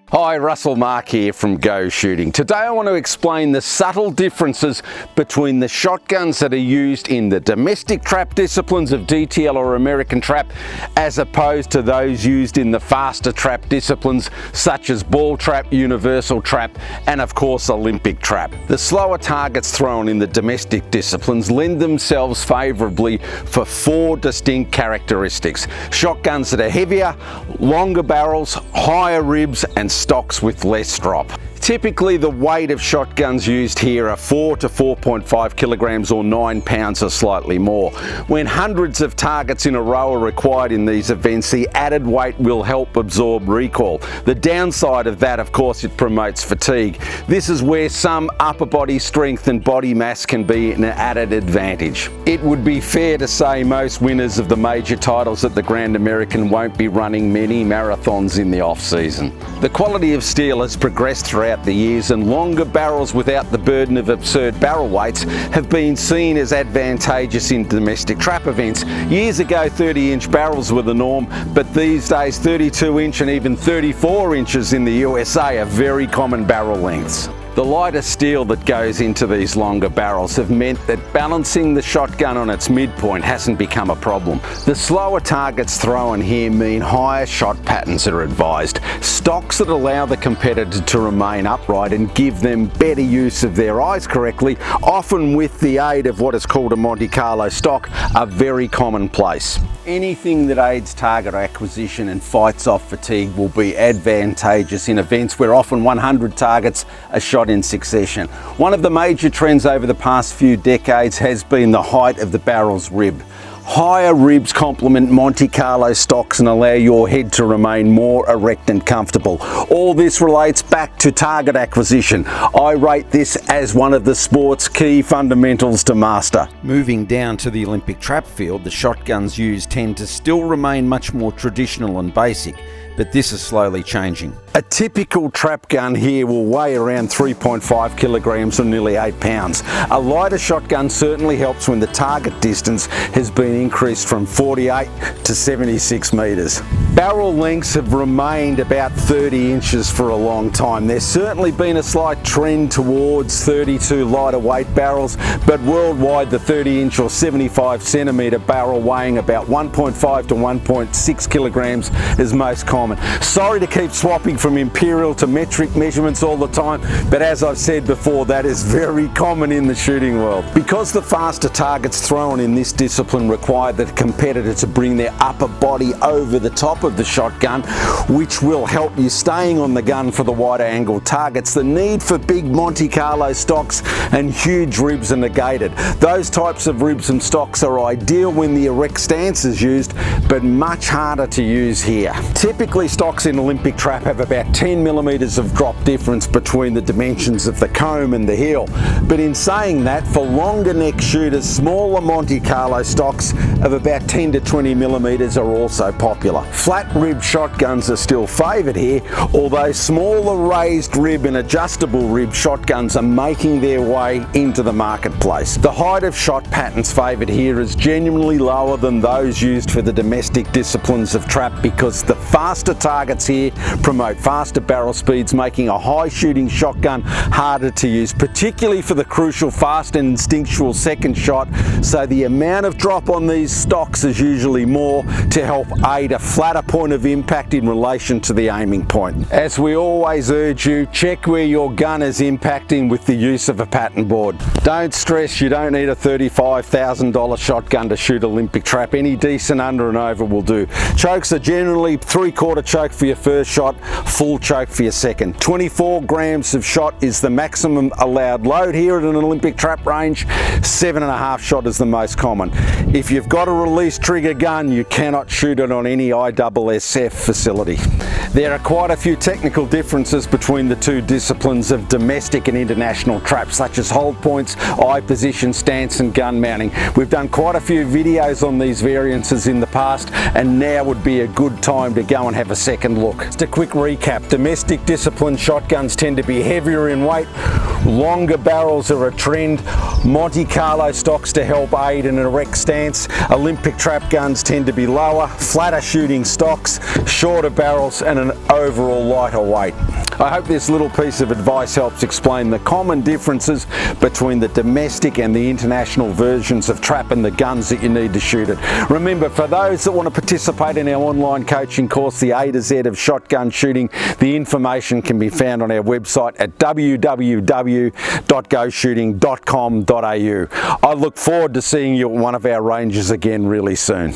Hi, Russell Mark here from Go Shooting. Today I want to explain the subtle differences between the shotguns that are used in the domestic trap disciplines of DTL or American trap as opposed to those used in the faster trap disciplines such as ball trap, universal trap and of course Olympic trap. The slower targets thrown in the domestic disciplines lend themselves favourably for four distinct characteristics. Shotguns that are heavier, longer barrels, higher ribs and stocks with less drop. Typically the weight of shotguns used here are 4 to 4.5 kilograms or 9 pounds or slightly more. When hundreds of targets in a row are required in these events, the added weight will help absorb recoil. The downside of that, of course, it promotes fatigue. This is where some upper body strength and body mass can be an added advantage. It would be fair to say most winners of the major titles at the Grand American won't be running many marathons in the off-season. The quality of steel has progressed throughout the years, and longer barrels without the burden of absurd barrel weights have been seen as advantageous in domestic trap events. Years ago 30-inch barrels were the norm, but these days 32-inch and even 34 inches in the USA are very common barrel lengths. The lighter steel that goes into these longer barrels have meant that balancing the shotgun on its midpoint hasn't become a problem. The slower targets thrown here mean higher shot patterns are advised. Stocks that allow the competitor to remain upright and give them better use of their eyes correctly, often with the aid of what is called a Monte Carlo stock, are very commonplace. Anything that aids target acquisition and fights off fatigue will be advantageous in events where often 100 targets are shot in succession. One of the major trends over the past few decades has been the height of the barrel's rib. Higher ribs complement Monte Carlo stocks and allow your head to remain more erect and comfortable. All this relates back to target acquisition. I rate this as one of the sport's key fundamentals to master. Moving down to the Olympic trap field, the shotguns used tend to still remain much more traditional and basic, but this is slowly changing. A typical trap gun here will weigh around 3.5 kilograms or nearly 8 pounds. A lighter shotgun certainly helps when the target distance has been increased from 48 to 76 metres. Barrel lengths have remained about 30 inches for a long time. There's certainly been a slight trend towards 32 lighter weight barrels, but worldwide the 30-inch or 75 centimetre barrel weighing about 1.5 to 1.6 kilograms is most common. Sorry to keep swapping from imperial to metric measurements all the time, but as I've said before, that is very common in the shooting world. Because the faster targets thrown in this discipline require the competitor to bring their upper body over the top of the shotgun, which will help you staying on the gun for the wider angle targets, the need for big Monte Carlo stocks and huge ribs are negated. Those types of ribs and stocks are ideal when the erect stance is used, but much harder to use here. Typically stocks in Olympic trap have about 10 millimeters of drop difference between the dimensions of the comb and the heel. But in saying that, for longer neck shooters, smaller Monte Carlo stocks of about 10 to 20 millimeters are also popular. Flat rib shotguns are still favoured here, although smaller raised rib and adjustable rib shotguns are making their way into the marketplace. The height of shot patterns favoured here is genuinely lower than those used for the domestic disciplines of trap because the faster targets here promote faster barrel speeds, making a high shooting shotgun harder to use, particularly for the crucial fast and instinctual second shot, so the amount of drop on these stocks is usually more to help aid a flatter point of impact in relation to the aiming point. As we always urge you, check where your gun is impacting with the use of a pattern board. Don't stress, you don't need a $35,000 shotgun to shoot Olympic trap. Any decent under and over will do. Chokes are generally 3/4 choke for your first shot, full choke for your second. 24 grams of shot is the maximum allowed load here at an Olympic trap range. 7.5 shot is the most common. If you've got a release trigger gun, you cannot shoot it on any ISSF facility. There are quite a few technical differences between the two disciplines of domestic and international trap, such as hold points, eye position, stance and gun mounting. We've done quite a few videos on these variances in the past, and now would be a good time to go and have a second look. Just a quick recap. Domestic discipline shotguns tend to be heavier in weight, longer barrels are a trend, Monte Carlo stocks to help aid in an erect stance, Olympic trap guns tend to be lower, flatter shooting stocks, shorter barrels and an overall lighter weight. I hope this little piece of advice helps explain the common differences between the domestic and the international versions of trap and the guns that you need to shoot it. Remember, for those that want to participate in our online coaching course, the A to Z of shotgun shooting, the information can be found on our website at www.goshooting.com.au. I look forward to seeing you at one of our ranges again really soon.